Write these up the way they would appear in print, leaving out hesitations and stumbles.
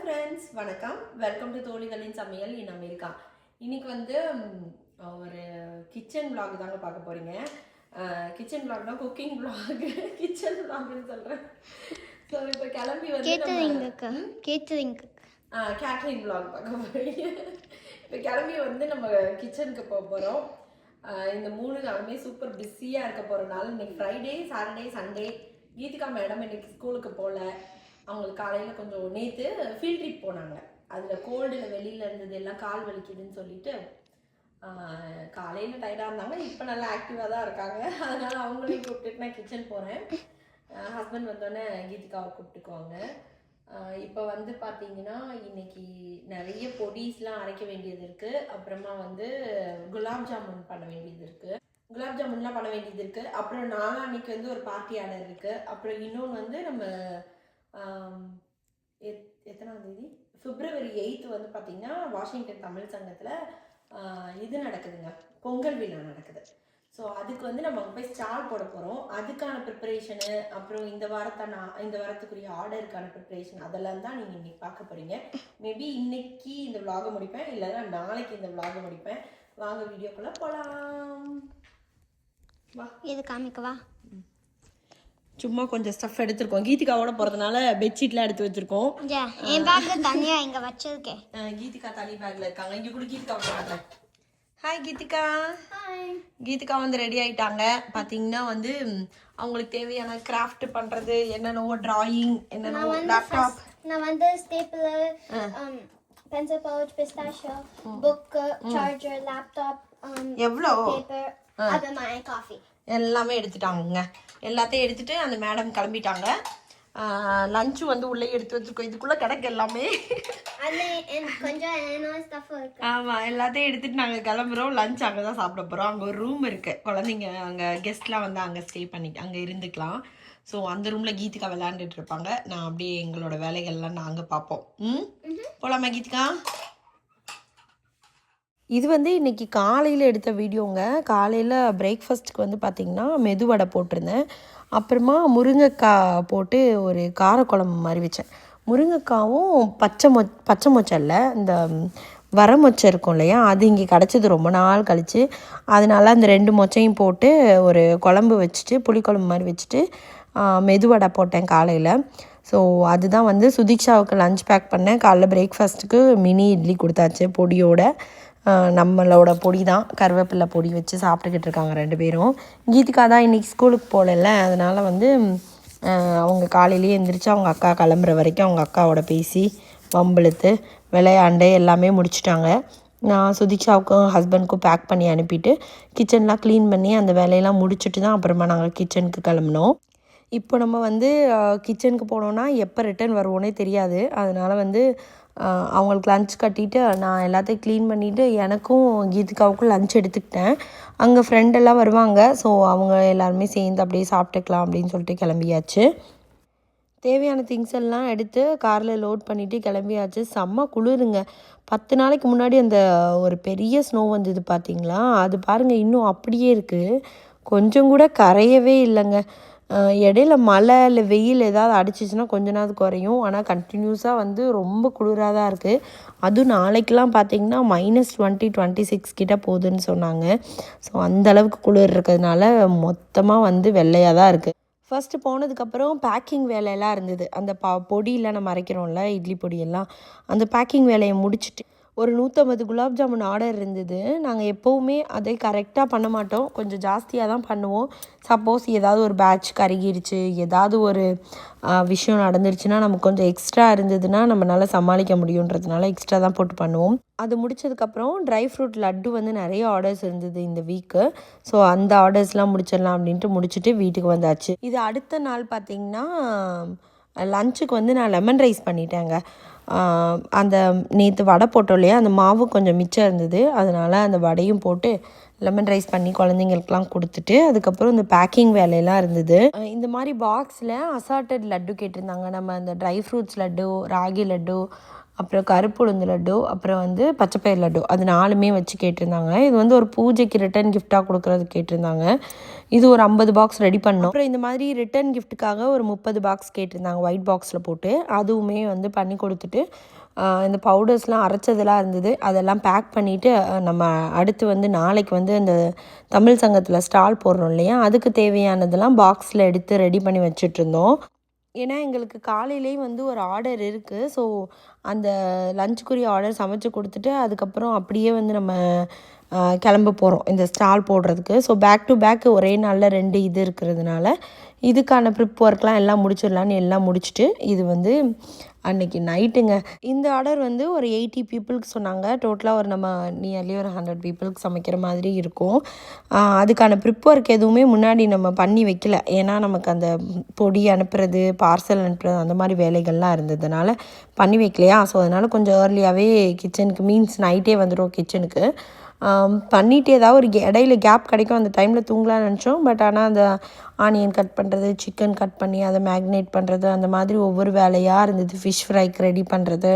Friends, வணக்கம். Welcome to தோழிகளின் சமையல் in America. இன்னைக்கு வந்து ஒரு கிச்சன் vlog தாங்க பார்க்க போறீங்க. கிச்சன் vlogனா குக்கிங் vlog, கிச்சன் vlogனு சொல்றேன். ஸோ இப்போ கிளம்பி வந்து கேட்டரிங் vlog பார்க்க போறீங்க. இப்போ கிளம்பி வந்து நம்ம கிச்சனுக்கு போக போகிறோம். இந்த 3 நாளுமே சூப்பர் பிஸியாக இருக்க போகிறனால இன்னைக்கு Friday, Saturday, Sunday Geethika madam இன்னைக்கு ஸ்கூலுக்கு போகல. அவங்களுக்கு காலையில் கொஞ்சம் நேற்று ஃபீல்ட் ட்ரிப் போனாங்க. அதில் கோல்டில் வெளியில் இருந்தது எல்லாம் கால் வலிக்குதுன்னு சொல்லிட்டு காலையில் டயர்டாக இருந்தாங்க. இப்போ நல்லா ஆக்டிவாக தான் இருக்காங்க. அதனால் அவங்களையும் கூப்பிட்டுட்டு நான் கிச்சன் போகிறேன். ஹஸ்பண்ட் வந்தோடனே கீதிகாவை கூப்பிட்டுக்குவாங்க. இப்போ வந்து பார்த்தீங்கன்னா இன்னைக்கு நிறைய பொடிஸ்லாம் அரைக்க வேண்டியது இருக்குது. அப்புறமா வந்து குலாப் ஜாமுன் பண்ண வேண்டியது இருக்குது. குலாப் ஜாமுன்லாம் பண்ண வேண்டியது இருக்குது. அப்புறம் நாளான்னைக்கு வந்து ஒரு பார்ட்டி ஆர்டர் இருக்குது. அப்புறம் இன்னொன்று வந்து நம்ம எத்தனாம் தேதி February 8 வந்து பார்த்திங்கன்னா வாஷிங்டன் தமிழ் சங்கத்தில் இது நடக்குதுங்க, பொங்கல் விழா நடக்குது. ஸோ அதுக்கு வந்து நம்ம அங்கே போய் ஸ்டால் போட போகிறோம். அதுக்கான ப்ரிப்பரேஷனு, அப்புறம் இந்த வாரத்துக்குரிய ஆர்டருக்கான ப்ரிப்பரேஷன் அதெல்லாம் தான் நீங்கள் இன்றைக்கி பார்க்க போகிறீங்க. மேபி இன்னைக்கு இந்த விலாகை முடிப்பேன், இல்லைன்னா நாளைக்கு இந்த விலாகை முடிப்பேன். வாங்க வீடியோக்குள்ளே போகலாம். வா, இது காமிக்கவா? சும்மா கொஞ்சம் ஸ்டஃப் எடுத்துருக்கோம். கீதிகாவோட போகிறதுனால பெட்ஷீட்லாம் எடுத்து வச்சுருக்கோம். என் பேக்ல தனியாக இங்கே வச்சிருக்கேன். கீதிகா தனி பேக்கில் இருக்காங்க. இங்கே கூட கீதிகா காட்டுறேன். ஹாய் கீதிகா. கீதிகா வந்து ரெடி ஆகிட்டாங்க. பார்த்தீங்கன்னா வந்து அவங்களுக்கு தேவையான கிராஃப்ட் பண்ணுறது என்னென்னவோ, டிராயிங், என்னென்னவோ, லேப்டாப். நான் வந்து stapler, pencil pouch, pistachio, book, charger, laptop, எவ்வளோ பேப்பர், அப்புறமா காஃபி எல்லாமே எடுத்துட்டாங்க. எல்லாத்தையும் எடுத்துட்டு அந்த மேடம் கிளம்பிட்டாங்க. லஞ்சு வந்து உள்ளே எடுத்து வச்சுருக்கோம். இதுக்குள்ளே கிடக்கு எல்லாமே. ஆமாம், எல்லாத்தையும் எடுத்துகிட்டு நாங்கள் கிளம்புறோம். லஞ்ச் அங்கே தான் சாப்பிட போகிறோம். அங்கே ஒரு ரூம் இருக்குது. குழந்தைங்க அங்கே கெஸ்ட்லாம் வந்து அங்கே ஸ்டே பண்ணி அங்கே இருந்துக்கலாம். ஸோ அந்த ரூமில் கீதிகா விளையாண்டுட்டு இருப்பாங்க. நான் அப்படியே எங்களோட வேலைகள்லாம் நாங்கள் பார்ப்போம். போகலாமா கீதிகா? இது வந்து இன்றைக்கி காலையில் எடுத்த வீடியோங்க. காலையில் பிரேக்ஃபாஸ்ட்டுக்கு வந்து பார்த்திங்கன்னா மெதுவடை போட்டிருந்தேன். அப்புறமா முருங்கைக்காய் போட்டு ஒரு காரக்குழம்பு மாதிரி வச்சேன். முருங்கைக்காவும் பச்சை மொச்சை இல்லை, இந்த வர மொச்சை இருக்கும் இல்லையா, அது இங்கே கிடச்சிது ரொம்ப நாள் கழித்து. அதனால அந்த 2 மொச்சையும் போட்டு ஒரு குழம்பு வச்சுட்டு, புளிக்குழம்பு மாதிரி வச்சுட்டு மெதுவடை போட்டேன் காலையில். ஸோ அதுதான் வந்து சுதீக்ஷாவுக்கு லஞ்ச் பேக் பண்ணேன். காலைல பிரேக்ஃபாஸ்ட்டுக்கு மினி இட்லி கொடுத்தாச்சு பொடியோட. நம்மளோட பொடி தான், கருவேப்பிலை பொடி வச்சு சாப்பிட்டுக்கிட்டு இருக்காங்க 2 பேரும். கீதிகா தான் இன்றைக்கி ஸ்கூலுக்கு போகல. அதனால் வந்து அவங்க காலையிலேயே எழுந்திரிச்சு அவங்க அக்கா கிளம்புற வரைக்கும் அவங்க அக்காவோட பேசி வம்பிழுத்து விளையாண்டு எல்லாமே முடிச்சிட்டாங்க. நான் சுதீக்ஷாவுக்கும் ஹஸ்பண்டுக்கும் பேக் பண்ணி அனுப்பிட்டு கிச்சன்லாம் க்ளீன் பண்ணி அந்த வேலையெல்லாம் முடிச்சுட்டு தான் அப்புறமா நாங்கள் கிச்சனுக்கு கிளம்புனோம். இப்போ நம்ம வந்து கிச்சனுக்கு போனோன்னா எப்போ ரிட்டர்ன் வருவோன்னே தெரியாது. அதனால் வந்து அவங்களுக்கு லன்ச் கட்டிட்டு நான் எல்லாத்தையும் க்ளீன் பண்ணிவிட்டு எனக்கும் கீதிகாவுக்கும் லன்ச் எடுத்துக்கிட்டேன். அங்கே ஃப்ரெண்டெல்லாம் வருவாங்க. ஸோ அவங்க எல்லாருமே சேர்ந்து அப்படியே சாப்பிட்டுக்கலாம் அப்படின்னு சொல்லிட்டு கிளம்பியாச்சு. தேவையான திங்ஸ் எல்லாம் எடுத்து காரில் லோட் பண்ணிவிட்டு கிளம்பியாச்சு. செம்ம குளிருங்க. 10 நாளைக்கு முன்னாடி அந்த ஒரு பெரிய ஸ்னோ வந்தது பார்த்திங்களா, அது பாருங்கள் இன்னும் அப்படியே இருக்குது. கொஞ்சம் கூட கரையவே இல்லைங்க. இடையில மழை இல்லை வெயில் ஏதாவது அடிச்சிச்சின்னா கொஞ்ச நாள் குறையும். ஆனால் கண்டினியூஸாக வந்து ரொம்ப குளிராக தான் இருக்குது. அதுவும் நாளைக்கெலாம் பார்த்திங்கன்னா -20, 26 கிட்ட போகுதுன்னு சொன்னாங்க. ஸோ அந்தளவுக்கு குளிர் இருக்கிறதுனால மொத்தமாக வந்து வெள்ளையாக தான் இருக்குது. ஃபஸ்ட்டு போனதுக்கப்புறம் பேக்கிங் வேலையெல்லாம் இருந்தது. அந்த பொடியெல்லாம் நம்ம அரைக்கிறோம்ல, இட்லி பொடியெல்லாம், அந்த பேக்கிங் வேலையை முடிச்சுட்டு ஒரு 150 குலாப் ஜாமுன் ஆர்டர் இருந்தது. நாங்கள் எப்போவுமே அதை கரெக்டாக பண்ண மாட்டோம், கொஞ்சம் ஜாஸ்தியாக தான் பண்ணுவோம். சப்போஸ் ஏதாவது ஒரு பேட்ச் கருகிருச்சு, ஏதாவது ஒரு விஷயம் நடந்துருச்சுன்னா நமக்கு கொஞ்சம் எக்ஸ்ட்ரா இருந்ததுன்னா நம்மளால் சமாளிக்க முடியுன்றதுனால எக்ஸ்ட்ரா தான் போட்டு பண்ணுவோம். அது முடித்ததுக்கப்புறம் ட்ரை ஃப்ரூட் லட்டு வந்து நிறைய ஆர்டர்ஸ் இருந்தது இந்த வீக்கு. ஸோ அந்த ஆர்டர்ஸ்லாம் முடிச்சிடலாம் அப்படின்ட்டு முடிச்சுட்டு வீட்டுக்கு வந்தாச்சு. இது அடுத்த நாள் பார்த்திங்கன்னா லஞ்சுக்கு வந்து நான் லெமன் ரைஸ் பண்ணிட்டேங்க. அந்த நேற்று வடை போட்டோம் இல்லையா, அந்த மாவு கொஞ்சம் மிச்சம் இருந்தது. அதனால் அந்த வடையும் போட்டு லெமன் ரைஸ் பண்ணி குழந்தைங்களுக்குலாம் கொடுத்துட்டு அதுக்கப்புறம் இந்த பேக்கிங் வேலையெல்லாம் இருந்தது. இந்த மாதிரி பாக்ஸில் அசார்ட்டட் லட்டு கேட்டிருந்தாங்க. நம்ம அந்த ட்ரை ஃப்ரூட்ஸ் லட்டு, ராகி லட்டு, அப்புறம் கருப்பு உளுந்து லட்டு, அப்புறம் வந்து பச்சைப்பயிறு லட்டு, அது 4மே வச்சு கேட்டிருந்தாங்க. இது வந்து ஒரு பூஜைக்கு ரிட்டர்ன் கிஃப்டாக கொடுக்குறதுக்கு கேட்டிருந்தாங்க. இது ஒரு 50 பாக்ஸ் ரெடி பண்ணோம். அப்புறம் இந்த மாதிரி ரிட்டர்ன் கிஃப்ட்டுக்காக ஒரு 30 பாக்ஸ் கேட்டிருந்தாங்க ஒயிட் பாக்ஸில் போட்டு. அதுவுமே வந்து பண்ணி கொடுத்துட்டு இந்த பவுடர்ஸ்லாம் அரைச்சதெல்லாம் இருந்தது, அதெல்லாம் பேக் பண்ணிவிட்டு நம்ம அடுத்து வந்து நாளைக்கு வந்து இந்த தமிழ் சங்கத்தில் ஸ்டால் போடுறோம் இல்லையா, அதுக்கு தேவையானதெல்லாம் பாக்ஸில் எடுத்து ரெடி பண்ணி வச்சுட்ருந்தோம். ஏன்னா எங்களுக்கு காலையிலேயும் வந்து ஒரு ஆர்டர் இருக்குது. ஸோ அந்த லஞ்சுக்குரிய ஆர்டர் சமைச்சு கொடுத்துட்டு அதுக்கப்புறம் அப்படியே வந்து நம்ம கிளம்ப போகிறோம் இந்த ஸ்டால் போடுறதுக்கு. ஸோ பேக் டு பேக் ஒரே நாளில் 2 இது இருக்கிறதுனால இதுக்கான ப்ரிப் ஒர்க்லாம் எல்லாம் முடிச்சிடலான்னு எல்லாம் முடிச்சுட்டு இது வந்து அன்றைக்கி நைட்டுங்க. இந்த ஆர்டர் வந்து ஒரு 80 பீப்புளுக்கு சொன்னாங்க. டோட்டலாக ஒரு நம்ம நியர்லி ஒரு 100 பீப்புளுக்கு சமைக்கிற மாதிரி இருக்கும். அதுக்கான ப்ரிப் ஒர்க் எதுவுமே முன்னாடி நம்ம பண்ணி வைக்கல. ஏன்னா நமக்கு அந்த பொடி அனுப்புறது, பார்சல் அனுப்புறது அந்த மாதிரி வேலைகள்லாம் இருந்ததுனால பண்ணி வைக்கலையா. ஸோ அதனால் கொஞ்சம் ஏர்லியாகவே கிச்சனுக்கு மீன்ஸ் நைட்டே வந்துடும் கிச்சனுக்கு. பண்ணிவிட்டு ஏதாவது ஒரு இடையில கேப் கிடைக்கும், அந்த டைமில் தூங்கலாம்னு நினச்சோம். பட் ஆனால் அந்த ஆனியன் கட் பண்ணுறது, சிக்கன் கட் பண்ணி அதை மேக்னேட் பண்ணுறது, அந்த மாதிரி ஒவ்வொரு வேலையாக இருந்தது. ஃபிஷ் ஃப்ரைக்கு ரெடி பண்ணுறது,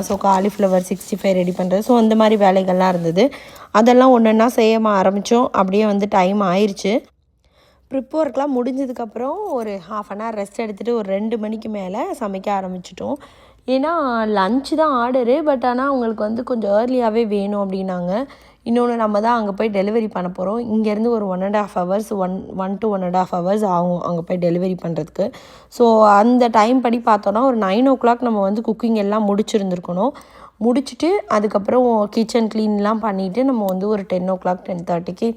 ஸோ காலிஃப்ளவர் 65 ரெடி பண்ணுறது, ஸோ அந்த மாதிரி வேலைகள்லாம் இருந்தது. அதெல்லாம் ஒன்றா செய்ய ஆரம்பித்தோம். அப்படியே வந்து டைம் ஆயிடுச்சு. ப்ரிப் ஒர்க்லாம் முடிஞ்சதுக்கப்புறம் ஒரு 1/2 அன் ஹவர் ரெஸ்ட் எடுத்துகிட்டு ஒரு 2 மணிக்கு மேலே சமைக்க ஆரம்பிச்சிட்டோம். ஏன்னா லன்ச்சு தான் ஆர்டரு, பட் ஆனால் அவங்களுக்கு வந்து கொஞ்சம் ஏர்லியாகவே வேணும் அப்படின்னாங்க. இன்னொன்று நம்ம தான் அங்கே போய் டெலிவரி பண்ண போகிறோம். இங்கேருந்து ஒரு 1.5 ஹவர்ஸ் 1 to 1.5 ஹவர்ஸ் ஆகும் அங்கே போய் டெலிவரி பண்ணுறதுக்கு. ஸோ அந்த டைம் படி பார்த்தோன்னா ஒரு 9 o'clock நம்ம வந்து குக்கிங் எல்லாம் முடிச்சுருந்துருக்கணும். முடிச்சுட்டு அதுக்கப்புறம் கிச்சன் க்ளீன்லாம் பண்ணிவிட்டு நம்ம வந்து ஒரு 10 o'clock 10:30க்கு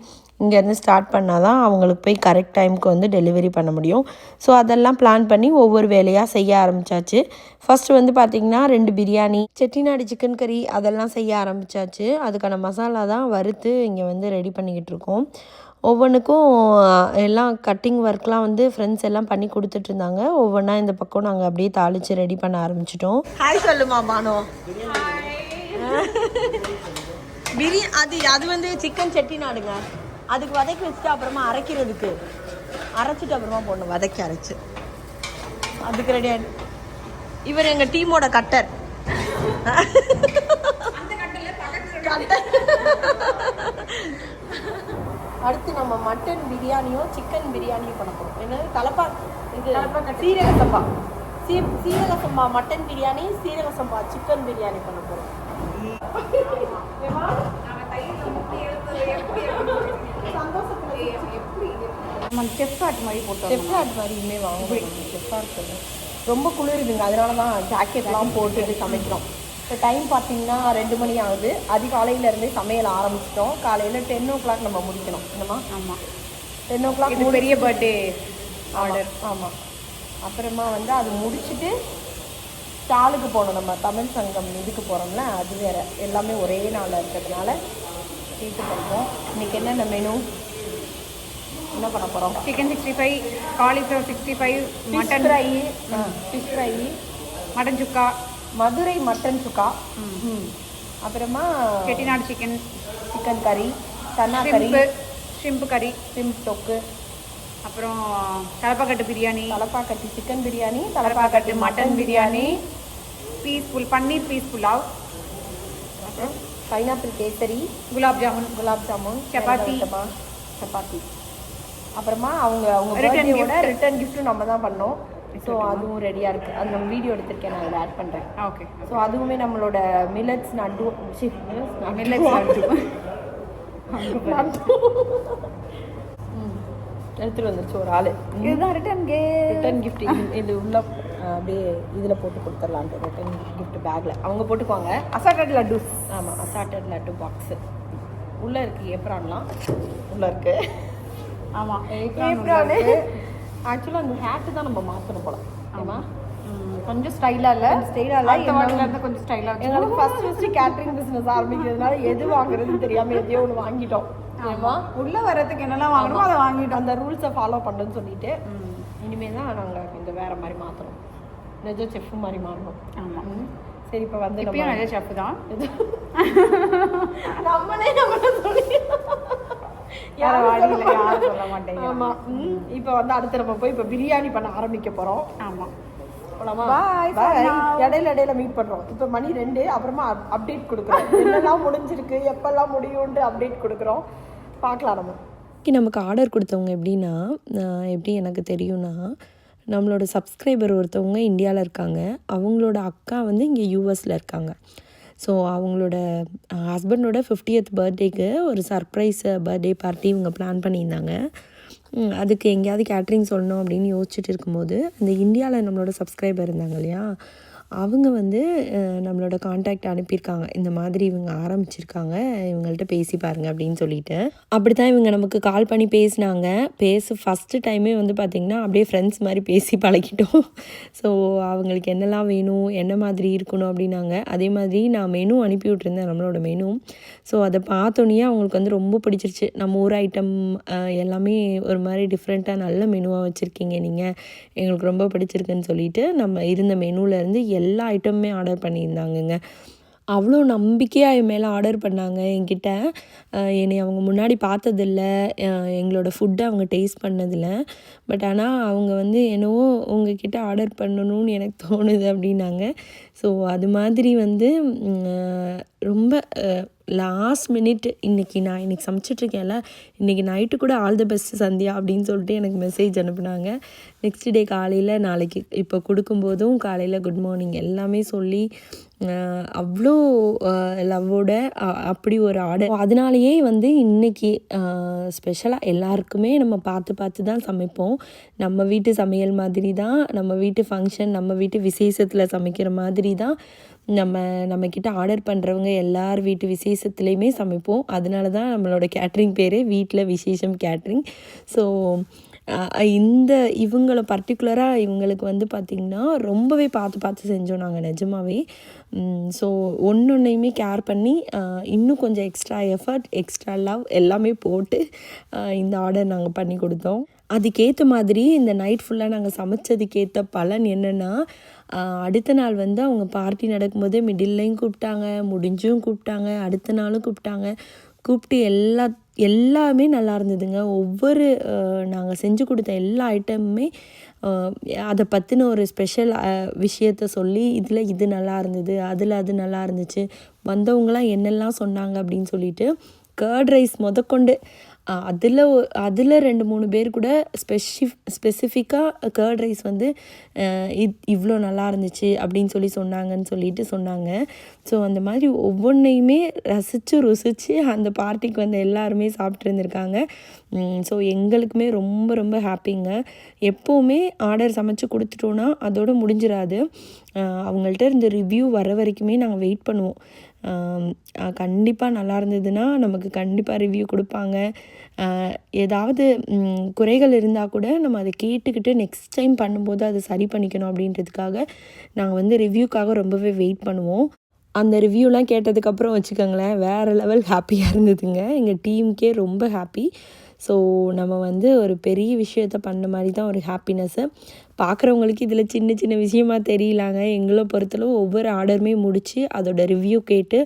இங்கேருந்து ஸ்டார்ட் பண்ணால் தான் அவங்களுக்கு போய் கரெக்ட் டைமுக்கு வந்து டெலிவரி பண்ண முடியும். ஸோ அதெல்லாம் பிளான் பண்ணி ஒவ்வொரு வேலையாக செய்ய ஆரம்பித்தாச்சு. ஃபஸ்ட்டு வந்து பார்த்திங்கன்னா 2 பிரியாணி, செட்டிநாடு சிக்கன் கறி அதெல்லாம் செய்ய ஆரம்பித்தாச்சு. அதுக்கான மசாலா தான் வறுத்து இங்கே வந்து ரெடி பண்ணிக்கிட்டு இருக்கோம். ஒவ்வொன்றுக்கும் எல்லாம் கட்டிங் ஒர்க்லாம் வந்து ஃப்ரெண்ட்ஸ் எல்லாம் பண்ணி கொடுத்துட்ருந்தாங்க. ஒவ்வொன்றா இந்த பக்கம் நாங்கள் அப்படியே தாளித்து ரெடி பண்ண ஆரம்பிச்சிட்டோம். ஹாய் சொல்லுமா பானோ. அது வந்து சிக்கன் செட்டிநாடுங்க. அதுக்கு வதக்கி வச்சுட்டு அப்புறமா அரைச்சிட்டு அப்புறமா போடணும். வதக்கி அரைச்சி அதுக்கு ரெடியாக. இவர் எங்கள் டீமோட கட்டர். அடுத்து நம்ம மட்டன் பிரியாணியும் சிக்கன் பிரியாணியும் பண்ண போகிறோம். என்னது சீரக சம்பா மட்டன் பிரியாணி, சீரக சம்பா சிக்கன் பிரியாணி பண்ண போகிறோம். மாதிரியுமே வாங்க. ரொம்ப குளிருதுங்க, அதனால தான் ஜாக்கெட்லாம் போட்டுட்டு சமைக்கிறோம். இப்போ டைம் பார்த்தீங்கன்னா 2 மணி ஆகுது. அதிகாலையிலேருந்தே சமையல் ஆரம்பிச்சிட்டோம். காலையில் 10 o'clock நம்ம முடிக்கணும். என்னம்மா? ஆமாம், 10 o'clock பெரிய பர்த்டே ஆர்டர். ஆமாம், அப்புறமா வந்து அது முடிச்சுட்டு ஸ்டாலுக்கு போகணும். நம்ம தமிழ் சங்கம் இதுக்கு போகிறோம்ல, அது வேறு. எல்லாமே ஒரே நாளில் இருக்கிறதுனால சீட்டு பண்ணுவோம். இன்றைக்கி என்னென்ன மெனு என்ன பண்ண போகிறோம்? Chicken 65, cauliflower 65, mutton fry, fish fry, mutton sukka, Madurai mutton sukka, அப்புறமா செட்டிநாடு சிக்கன் கறி, சன்னா கறி, ஷிம்பு கறி, ஷிம்ப் தொக்கு, அப்புறம் தலப்பாக்கட்டு பிரியாணி, தலப்பாக்கட்டு சிக்கன் பிரியாணி, தலப்பாக்கட்டு மட்டன் பிரியாணி, பன்னீர் பீஸ் புலாவ், அப்புறம் பைனாப்பிள் கேசரி, குலாப் ஜாமுன், சப்பாத்தி. அப்புறமா அவங்க ரிட்டர்ன் கிஃப்ட்டும் நம்ம தான் பண்ணோம். ஸோ அதுவும் ரெடியாக இருக்குது. அது நம்ம வீடியோ எடுத்திருக்கேன், நான் அதில் ஆட் பண்ணுறேன். ஓகே. ஸோ அதுவுமே நம்மளோட மில்லட்ஸ் நட்டு எடுத்துகிட்டு வந்துருச்சு ஒரு ஆள். இதுதான் ரிட்டர்ன் கிஃப்ட். இது உள்ள அப்படியே இதில் போட்டு கொடுத்துடலான்ட்டு ரிட்டர்ன் கிஃப்ட் பேக்கில் அவங்க போட்டுக்குவாங்க. அசாட்டட் லட்டூஸ். ஆமாம், அசாட்டட் லட்டு பாக்ஸு உள்ளே இருக்குது. ஏப்ரான்லாம் உள்ளே இருக்குது. ஆமாம், ஏப்ரானு. ஆக்சுவலாக அந்த ஹேட்டு தான் நம்ம மாற்றணும் போல. ஆமாம், கொஞ்சம் ஸ்டைலாக இல்லை, கொஞ்சம் ஸ்டைலாக. எங்களுக்கு ஃபஸ்ட்டு கேட்ரிங் பிஸ்னஸ் ஆரம்பிக்கிறதுனால எது வாங்குறதுன்னு தெரியாமல் எதையோ ஒன்று வாங்கிட்டோம். ஆமாம், உள்ளே வர்றதுக்கு என்னெல்லாம் வாங்கணுமோ அதை வாங்கிட்டோம். அந்த ரூல்ஸை ஃபாலோ பண்ணுன்னு சொல்லிட்டு இனிமேல் தான் நாங்கள் கொஞ்சம் வேறு மாதிரி மாற்றணும். நிஜ செஃப் மாதிரி மாறணும். ஆமாம், சரி. இப்போ வந்து நிஜ செஃப் தான் நம்மளே சொல்லி யாரும் சொல்ல மாட்டேங்க. ஆமாம், இப்போ வந்து அடுத்து நம்ம போய் இப்போ பிரியாணி பண்ண ஆரம்பிக்க போகிறோம். ஆமாம், Bye for பாய். now. இடையில மீட் பண்ணுறோம். இப்போ மணி 2, அப்புறமா அப்டேட் கொடுக்குறோம். என்னெல்லாம் முடிஞ்சிருக்கு, எப்பெல்லாம் முடியும்ன்ட்டு அப்டேட் கொடுக்குறோம். பார்க்கலாம் நம்ம. நமக்கு ஆர்டர் கொடுத்தவங்க எப்படின்னா, எப்படி எனக்கு தெரியும்னா, நம்மளோட சப்ஸ்கிரைபர் ஒருத்தவங்க இந்தியாவில் இருக்காங்க. அவங்களோட அக்கா வந்து இங்கே யூஎஸில் இருக்காங்க. ஸோ அவங்களோட ஹஸ்பண்டோட 50th பர்த்டேக்கு ஒரு சர்ப்ரைஸ் பர்த்டே பார்ட்டி இவங்க பிளான் பண்ணியிருந்தாங்க. அதுக்கு எங்கேயாவது கேட்ரிங் சொல்லணும் அப்படின்னு யோசிச்சுட்டு இருக்கும்போது, அந்த இந்தியாவில் நம்மளோட சப்ஸ்கிரைபர் இருந்தாங்க இல்லையா, அவங்க வந்து நம்மளோட காண்டாக்ட் அனுப்பியிருக்காங்க. இந்த மாதிரி இவங்க ஆரம்பிச்சிருக்காங்க, இவங்கள்ட்ட பேசி பாருங்க அப்படின்னு சொல்லிட்டு. அப்படி தான் இவங்க நமக்கு கால் பண்ணி பேசினாங்க. ஃபஸ்ட்டு டைமே வந்து பார்த்திங்கன்னா அப்படியே ஃப்ரெண்ட்ஸ் மாதிரி பேசி பழகிட்டோம். ஸோ அவங்களுக்கு என்னெல்லாம் வேணும், என்ன மாதிரி இருக்கணும் அப்படின்னாங்க. அதே மாதிரி நான் மெனு அனுப்பி விட்ருந்தேன், நம்மளோட மெனு. ஸோ அதை பார்த்தோன்னே அவங்களுக்கு வந்து ரொம்ப பிடிச்சிருச்சு. நம்ம ஊர் ஐட்டம் எல்லாமே ஒரு மாதிரி டிஃப்ரெண்ட்டாக நல்ல மெனுவாக வச்சுருக்கீங்க நீங்கள், எங்களுக்கு ரொம்ப பிடிச்சிருக்குன்னு சொல்லிட்டு நம்ம இருந்த மெனுவிலேருந்து எல்லா ஐட்டமுமே ஆர்டர் பண்ணியிருந்தாங்கங்க. அவ்வளோ நம்பிக்கையாக என் மேலே ஆர்டர் பண்ணாங்க என்கிட்ட. என்னை அவங்க முன்னாடி பார்த்ததில்ல, எங்களோட ஃபுட்டை அவங்க டேஸ்ட் பண்ணதில்ல. பட் ஆனால் அவங்க வந்து என்னவோ உங்ககிட்ட ஆர்டர் பண்ணணும்னு எனக்கு தோணுது அப்படின்னாங்க. ஸோ அது மாதிரி வந்து ரொம்ப லாஸ்ட் மினிட் இன்றைக்கி சமைச்சிட்ருக்கேன்ல, இன்றைக்கி நைட்டு கூட ஆல் த பெஸ்ட் சந்தியா அப்படின்னு சொல்லிட்டு எனக்கு மெசேஜ் அனுப்புனாங்க. நெக்ஸ்ட் டே காலையில் நாளைக்கு இப்போ கொடுக்கும்போதும் காலையில் குட் மார்னிங் எல்லாமே சொல்லி அவ்வளோ லவ்வோட அப்படி ஒரு ஆர்டர். அதனாலேயே வந்து இன்றைக்கி ஸ்பெஷலாக எல்லாருக்குமே நம்ம பார்த்து தான் சமைப்போம். நம்ம வீட்டு சமையல் மாதிரி தான், நம்ம வீட்டு ஃபங்க்ஷன், நம்ம வீட்டு விசேஷத்தில் சமைக்கிற மாதிரி தான் நம்மக்கிட்ட ஆர்டர் பண்ணுறவங்க எல்லார் வீட்டு விசேஷத்துலேயுமே சமைப்போம். அதனால தான் நம்மளோட கேட்ரிங் பேர் வீட்டில் விசேஷம் கேட்ரிங். ஸோ இவங்களை பர்டிகுலராக இவங்களுக்கு வந்து பார்த்திங்கன்னா ரொம்பவே பார்த்து செஞ்சோம் நாங்கள் நிஜமாவே. ஸோ ஒன்றையுமே கேர் பண்ணி இன்னும் கொஞ்சம் எக்ஸ்ட்ரா எஃபர்ட், எக்ஸ்ட்ரா லவ் எல்லாமே போட்டு இந்த ஆர்டர் நாங்கள் பண்ணி கொடுத்தோம். அதுக்கேற்ற மாதிரி இந்த நைட் ஃபுல்லாக நாங்கள் சமைச்சதுக்கேற்ற பலன் என்னென்னா, அடுத்த நாள் வந்து அவங்க பார்ட்டி நடக்கும்போது மிடில்லையும் கூப்பிட்டாங்க, முடிஞ்சும் கூப்பிட்டாங்க, அடுத்த நாளும் கூப்பிட்டு எல்லாமே நல்லா இருந்ததுங்க. ஒவ்வொரு நாங்கள் செஞ்சு கொடுத்த எல்லா ஐட்டமுமே அதை பற்றின ஒரு ஸ்பெஷல் விஷயத்த சொல்லி, இதில் இது நல்லா இருந்தது, அதில் அது நல்லா இருந்துச்சு, வந்தவங்களாம் என்னெல்லாம் சொன்னாங்க அப்படின்னு சொல்லிட்டு கர்ட் ரைஸ் முதற்கொண்டு அதில் 2-3 பேர் கூட ஸ்பெசிஃபிக்காக கர்ட் ரைஸ் வந்து இவ்வளோ நல்லா இருந்துச்சு அப்படின்னு சொன்னாங்க. ஸோ அந்த மாதிரி ஒவ்வொன்றையுமே ருசித்து அந்த பார்ட்டிக்கு வந்து எல்லாருமே சாப்பிட்டு இருந்திருக்காங்க. ஸோ எங்களுக்குமே ரொம்ப ரொம்ப ஹாப்பிங்க. எப்போவுமே ஆர்டர் சமைச்சு கொடுத்துட்டோன்னா அதோடு முடிஞ்சிடாது. அவங்கள்ட்ட இருந்து ரிவ்யூ வர வரைக்குமே நாங்கள் வெயிட் பண்ணுவோம். கண்டிப்பாக நல்லா இருந்ததுன்னா நமக்கு கண்டிப்பாக ரிவ்யூ கொடுப்பாங்க. ஏதாவது குறைகள் இருந்தால் கூட நம்ம அதை கேட்டுக்கிட்டு நெக்ஸ்ட் டைம் பண்ணும்போது அதை சரி பண்ணிக்கணும் அப்படின்றதுக்காக நாங்கள் வந்து ரிவ்யூக்காக ரொம்பவே வெயிட் பண்ணுவோம். அந்த ரிவ்யூலாம் கேட்டதுக்கப்புறம் வச்சுக்கோங்களேன், வேறு லெவல் ஹாப்பியாக இருந்ததுங்க. எங்கள் டீமுக்கே ரொம்ப ஹாப்பி. ஸோ நம்ம வந்து ஒரு பெரிய விஷயத்த பண்ண மாதிரி தான் ஒரு ஹாப்பினஸ்ஸு. பார்க்குறவங்களுக்கு இதில் சின்ன விஷயமா தெரியலாங்க. எங்களை பொறுத்தளவு ஒவ்வொரு ஆர்டருமே முடித்து அதோட ரிவ்யூ கேட்டு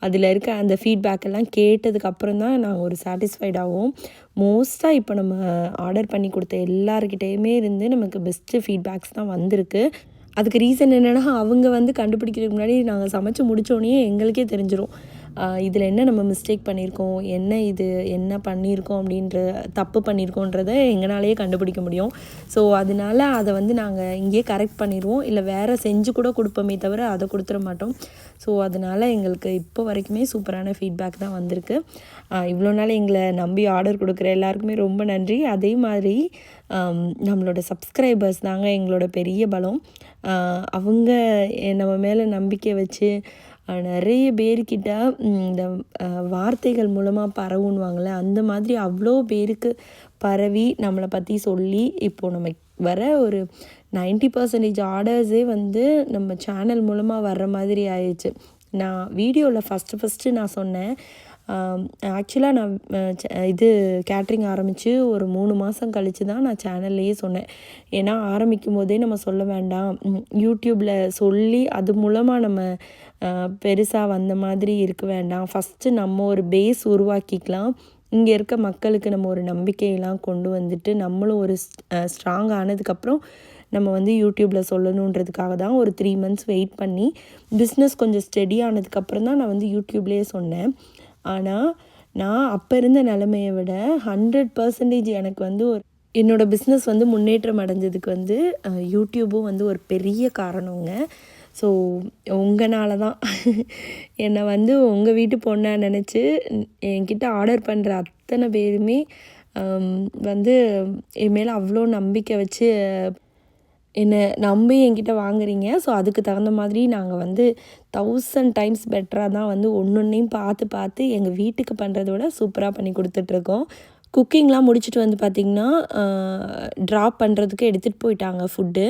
அதில் இருக்க அந்த ஃபீட்பேக்கெல்லாம் கேட்டதுக்கப்புறம் தான் நாங்கள் ஒரு சாட்டிஸ்ஃபைட் ஆகும். மோஸ்ட்டாக இப்போ நம்ம ஆர்டர் பண்ணி கொடுத்த எல்லாருக்கிட்டேயுமே இருந்து நமக்கு பெஸ்ட்டு ஃபீட்பேக்ஸ் தான் வந்திருக்கு. அதுக்கு ரீசன் என்னென்னா, அவங்க வந்து கண்டுபிடிக்கிறதுக்கு முன்னாடி நாங்கள் சமைச்சு முடித்தோடனே எங்களுக்கே தெரிஞ்சிடும் இதில் என்ன நம்ம மிஸ்டேக் பண்ணியிருக்கோம், என்ன பண்ணியிருக்கோம் அப்படின்ற தப்பு பண்ணியிருக்கோன்றத எங்களாலேயே கண்டுபிடிக்க முடியும். ஸோ அதனால அதை வந்து நாங்கள் இங்கேயே கரெக்ட் பண்ணிடுவோம், இல்லை வேறு செஞ்சு கூட கொடுப்போமே தவிர அதை கொடுத்துட மாட்டோம். ஸோ அதனால் எங்களுக்கு இப்போ வரைக்குமே சூப்பரான ஃபீட்பேக் தான் வந்திருக்கு. இவ்வளோ நாள் எங்களை நம்பி ஆர்டர் கொடுக்குற எல்லாருக்குமே ரொம்ப நன்றி. அதே மாதிரி நம்மளோட சப்ஸ்கிரைபர்ஸ் தாங்க எங்களோட பெரிய பலம். அவங்க நம்ம மேலே நம்பிக்கை வச்சு நிறைய பேர்கிட்ட இந்த வார்த்தைகள் மூலமாக பரவுன்னுவாங்களே, அந்த மாதிரி அவ்வளோ பேருக்கு பரவி நம்மளை பற்றி சொல்லி இப்போது நம்ம வர ஒரு 90% ஆர்டர்ஸே வந்து நம்ம சேனல் மூலமாக வர்ற மாதிரி ஆயிடுச்சு. நான் வீடியோவில் ஃபஸ்ட்டு நான் சொன்னேன், ஆக்சுவலாக நான் கேட்ரிங் ஆரம்பித்து ஒரு 3 மாதம் கழித்து தான் நான் சேனல்லையே சொன்னேன். ஏன்னா ஆரம்பிக்கும் போதே நம்ம சொல்ல வேண்டாம், யூடியூப்பில் சொல்லி அது மூலமாக நம்ம பெருசாக வந்த மாதிரி இருக்க வேண்டாம், ஃபஸ்ட்டு நம்ம ஒரு பேஸ் உருவாக்கிக்கலாம், இங்கே இருக்க மக்களுக்கு நம்ம ஒரு நம்பிக்கையெல்லாம் கொண்டு வந்துட்டு நம்மளும் ஒரு ஸ்ட்ராங் ஆனதுக்கப்புறம் நம்ம வந்து யூடியூப்பில் சொல்லணுன்றதுக்காக தான் ஒரு 3 months வெயிட் பண்ணி பிஸ்னஸ் கொஞ்சம் ஸ்டெடி ஆனதுக்கப்புறம் தான் நான் வந்து யூடியூப்லேயே சொன்னேன். ஆனால் நான் அப்போ இருந்த நிலைமையை விட 100% எனக்கு வந்து என்னோடய பிஸ்னஸ் வந்து முன்னேற்றம் அடைஞ்சதுக்கு வந்து யூடியூபும் வந்து ஒரு பெரிய காரணங்க. ஸோ உங்களால தான் என்னை வந்து உங்கள் வீட்டு பொண்ணாக நினச்சி என்கிட்ட ஆர்டர் பண்ணுற அத்தனை பேருமே வந்து என் மேலே அவ்வளோ நம்பிக்கை வச்சு என்னை நம்பி என்கிட்ட வாங்குறீங்க. ஸோ அதுக்கு தகுந்த மாதிரி நாங்கள் வந்து 1000 times பெட்டராக தான் வந்து ஒன்றொன்றையும் பார்த்து எங்கள் வீட்டுக்கு பண்ணுறத விட சூப்பராக பண்ணி கொடுத்துட்ருக்கோம். குக்கிங்லாம் முடிச்சுட்டு வந்து பார்த்திங்கன்னா ட்ராப் பண்ணுறதுக்கு எடுத்துகிட்டு போயிட்டாங்க ஃபுட்டு.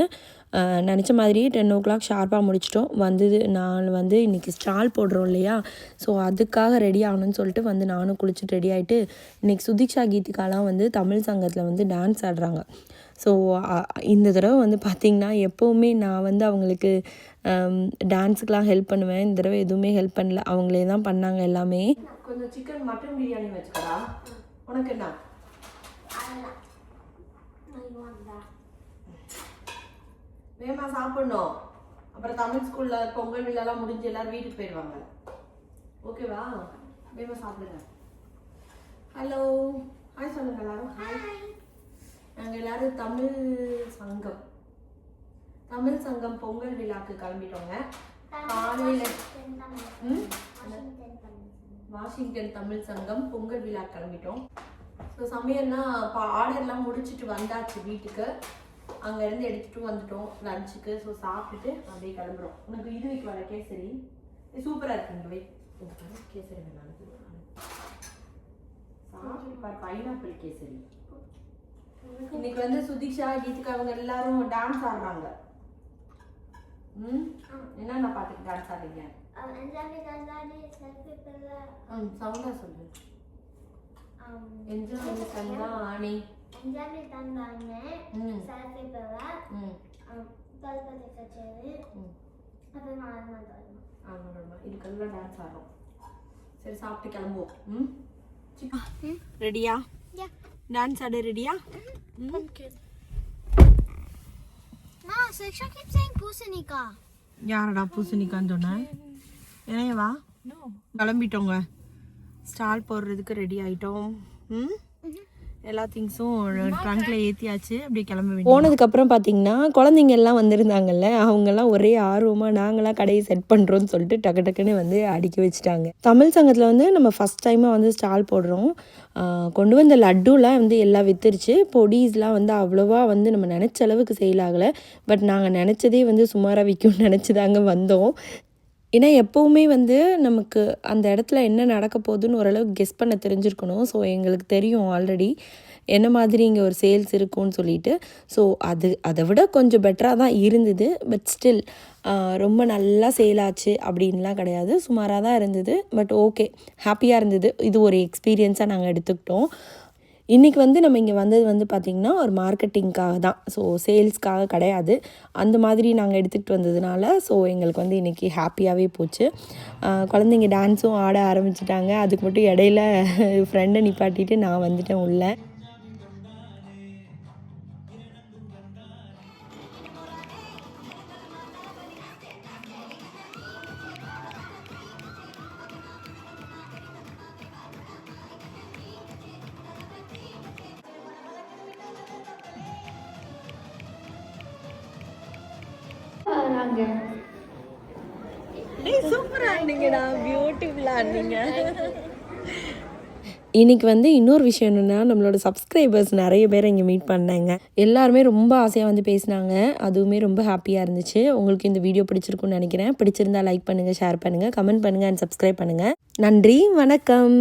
நினச்ச மாதிரியே 10 o'clock ஷார்ப்பாக முடிச்சிட்டோம். நான் வந்து இன்றைக்கி ஸ்டால் போடுறோம் இல்லையா, ஸோ அதுக்காக ரெடி ஆகணும்னு சொல்லிட்டு வந்து நானும் குளிச்சுட்டு ரெடி ஆகிட்டு இன்றைக்கி சுதீக்ஷா கீதிகாலாம் வந்து தமிழ் சங்கத்தில் வந்து டான்ஸ் ஆடுறாங்க. ஸோ இந்த தடவை வந்து பார்த்திங்கன்னா எப்போவுமே நான் வந்து அவங்களுக்கு டான்ஸுக்கெலாம் ஹெல்ப் பண்ணுவேன். இந்த தடவை எதுவுமே ஹெல்ப் பண்ணல, அவங்களே தான் பண்ணாங்க எல்லாமே. கொஞ்சம் சிக்கன் மட்டன் பிரியாணி வச்சுக்கடா. உனக்கு என்ன வேமா சாப்பிடணும். அப்புறம் தமிழ் ஸ்கூலில் பொங்கல் விழாலாம் முடிஞ்சு எல்லோரும் வீட்டுக்கு போயிடுவாங்க. ஓகேவா? வேமா சாப்பிடுங்க. ஹலோ, ஹாய் சொல்லுங்க எல்லாரும். ஹாய். நாங்கள் எல்லோரும் தமிழ் சங்கம் பொங்கல் விழாக்கு கிளம்பிட்டோங்க. காலையில் வாஷிங்டன் தமிழ் சங்கம் பொங்கல் விழா கிளம்பிட்டோம். ஸோ சமையல்லாம் ஆர்டர்லாம் முடிச்சுட்டு வந்தாச்சு வீட்டுக்கு. அங்கேருந்து எடுத்துகிட்டு வந்துட்டோம் லஞ்சுக்கு. ஸோ சாப்பிட்டுட்டு அப்படியே கிளம்புறோம். உனக்கு இது வைக்க வர கேசரி சூப்பராக இருக்குங்க. வை கேசரி வேணாம் சாப்பிட்டு பைனாப்பிள் கேசரி. இன்னைக்கு வந்து சுதீக்ஷா கீதிகா அவங்க எல்லாரும் டான்ஸ் ஆடுறாங்க. என்னென்ன பாட்டுக்கு டான்ஸ் ஆடுறீங்க? சவுண்டா சொல்லு. என்ஜாய் தந்தானே இதுக்கெல்லாம் டான்ஸ் ஆடுறோம். சரி சாப்பிட்டு கிளம்புவோம். ரெடியா? டான்ஸ் ஆட ரெடியா? யாரடா பூசணிக்கான்னு சொன்னேன்? என்னையவா? கிளம்பிட்டோங்க. ஸ்டால் போடுறதுக்கு ரெடி ஆகிட்டோம். எல்லா திங்ஸும் ட்ரங்க்ல ஏற்றியாச்சு. அப்படியே கிளம்ப போனதுக்கப்புறம் பார்த்தீங்கன்னா குழந்தைங்க எல்லாம் வந்திருந்தாங்கல்ல, அவங்கெல்லாம் ஒரே ஆர்வமாக நாங்களாம் கடையை செட் பண்ணுறோன்னு சொல்லிட்டு டக்குன்னு வந்து அடுக்கி வச்சுட்டாங்க. தமிழ் சங்கத்தில் வந்து நம்ம ஃபஸ்ட் டைமாக வந்து ஸ்டால் போடுறோம். கொண்டு வந்த லட்டுலாம் வந்து எல்லாம் வித்துருச்சு. பொடிஸ்லாம் வந்து அவ்வளோவா வந்து நம்ம நினச்ச அளவுக்கு சேல் ஆகலை. பட் நாங்கள் நினச்சதே வந்து சுமாராக விற்கும்னு நினச்சிதாங்க வந்தோம். ஏன்னா எப்போவுமே வந்து நமக்கு அந்த இடத்துல என்ன நடக்க போகுதுன்னு ஓரளவுக்கு கெஸ் பண்ண தெரிஞ்சிருக்கணும். ஸோ எங்களுக்கு தெரியும் ஆல்ரெடி என்ன மாதிரி இங்கே ஒரு சேல்ஸ் இருக்கும்னு சொல்லிட்டு. ஸோ அதை விட கொஞ்சம் பெட்டராக தான் இருந்தது. பட் ஸ்டில் ரொம்ப நல்லா சேல் ஆச்சு அப்படின்லாம் கிடையாது, சுமாராக தான் இருந்தது. பட் ஓகே, ஹாப்பியாக இருந்தது. இது ஒரு எக்ஸ்பீரியன்ஸாக நாங்கள் எடுத்துக்கிட்டோம். இன்றைக்கி வந்து நம்ம இங்கே வந்தது வந்து பார்த்திங்கன்னா ஒரு மார்க்கெட்டிங்காக தான். ஸோ சேல்ஸ்க்காக கிடையாது. அந்த மாதிரி நாங்கள் எடுத்துகிட்டு வந்ததுனால ஸோ எங்களுக்கு வந்து இன்றைக்கி ஹாப்பியாகவே போச்சு. குழந்தைங்க டான்ஸும் ஆட ஆரம்பிச்சிட்டாங்க. அதுக்கு மட்டும் இடையில ஃப்ரெண்டை நிப்பாட்டிட்டு நான் வந்துட்டேன் உள்ள. சூப்பரா இருந்தீங்கடா, பியூட்டிஃபுல்லா இருந்தீங்க. இன்றைக்கி வந்து இன்னொரு விஷயம் என்னென்னா, நம்மளோட சப்ஸ்கிரைபர்ஸ் நிறைய பேர் இங்கே மீட் பண்ணாங்க. எல்லாருமே ரொம்ப ஆசையாக வந்து பேசினாங்க. அதுவுமே ரொம்ப ஹாப்பியாக இருந்துச்சு. உங்களுக்கு இந்த வீடியோ பிடிச்சிருக்குன்னு நினைக்கிறேன். பிடிச்சிருந்தா லைக் பண்ணுங்கள், ஷேர் பண்ணுங்கள், கமெண்ட் பண்ணுங்கள் அண்ட் சப்ஸ்கிரைப் பண்ணுங்கள். நன்றி, வணக்கம்.